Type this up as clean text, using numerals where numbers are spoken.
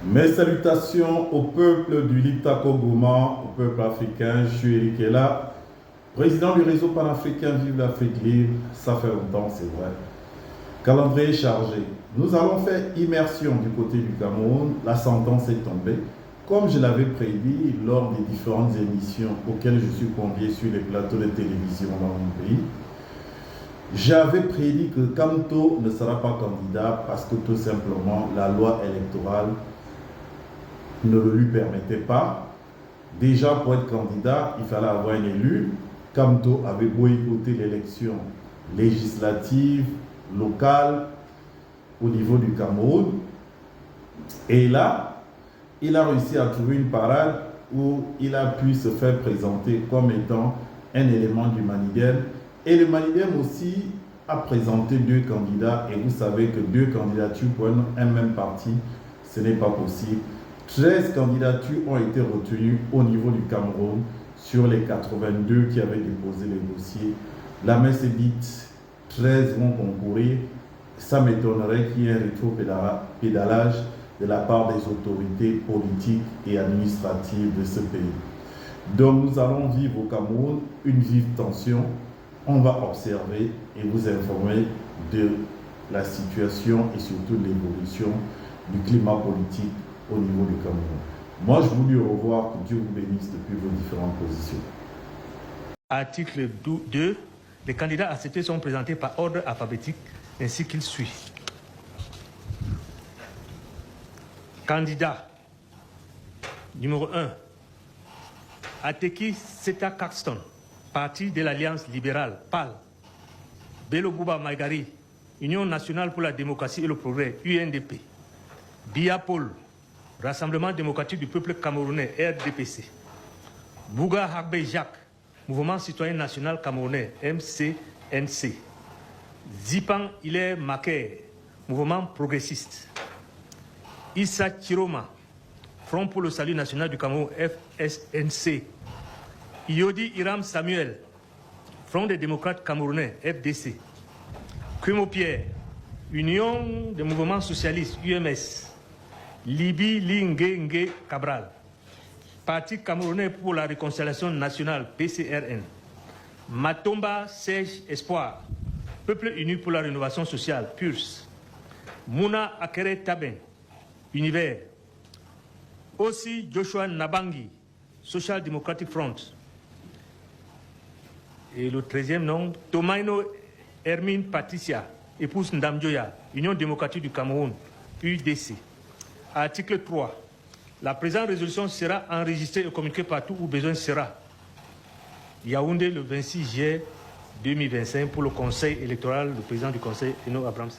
Mes salutations au peuple du Liptako Gourmand, au peuple africain. Je suis Eric Ella, président du réseau panafricain Vive l'Afrique Libre. Ça fait longtemps, c'est vrai. Calendrier chargé. Nous allons faire immersion du côté du Cameroun. La sentence est tombée. Comme je l'avais prédit lors des différentes émissions auxquelles je suis convié sur les plateaux de télévision dans mon pays, j'avais prédit que Kamto ne sera pas candidat parce que tout simplement la loi électorale ne le lui permettait pas. Déjà, pour être candidat, il fallait avoir un élu. Kamto avait boycotté l'élection législative, locale, au niveau du Cameroun. Et là, il a réussi à trouver une parade où il a pu se faire présenter comme étant un élément du Manidem. Et le Manidem aussi a présenté deux candidats. Et vous savez que deux candidatures pour un même parti, ce n'est pas possible. 13 candidatures ont été retenues au niveau du Cameroun sur les 82 qui avaient déposé les dossiers. La messe est dite, 13 vont concourir. Ça m'étonnerait qu'il y ait un rétro-pédalage de la part des autorités politiques et administratives de ce pays. Donc nous allons vivre au Cameroun une vive tension. On va observer et vous informer de la situation et surtout de l'évolution du climat politique au niveau du Cameroun. Moi, je vous dis au revoir, que Dieu vous bénisse depuis vos différentes positions. Article 2, les candidats acceptés sont présentés par ordre alphabétique ainsi qu'il suit. Candidat numéro 1, Ateki Seta Caxton, parti de l'Alliance libérale, PAL. Bello Bouba Maïgari, Union nationale pour la démocratie et le progrès, UNDP. Bia Paul, Rassemblement démocratique du peuple camerounais, RDPC. Bouga Harbe Jacques, Mouvement citoyen national camerounais, MCNC. Zipan Hilaire Maker, Mouvement progressiste. Issa Chiroma, Front pour le salut national du Cameroun, FSNC. Iodi Iram Samuel, Front des démocrates camerounais, FDC. Kumo Pierre, Union des mouvements socialistes, UMS. Libi Lingue Cabral, Parti camerounais pour la réconciliation nationale, PCRN. Matomba Serge Espoir, Peuple uni pour la rénovation sociale, PURS. Mouna Akere Taben, Univers. Aussi Joshua Nabangi, Social Democratic Front. Et le 13e nom, Tomaino Hermine Patricia, épouse Ndamjoya, Union démocratique du Cameroun, UDC. Article 3. La présente résolution sera enregistrée et communiquée partout où besoin sera. Yaoundé le 26 juillet 2025 pour le Conseil électoral, le président du Conseil, Eno Abraham.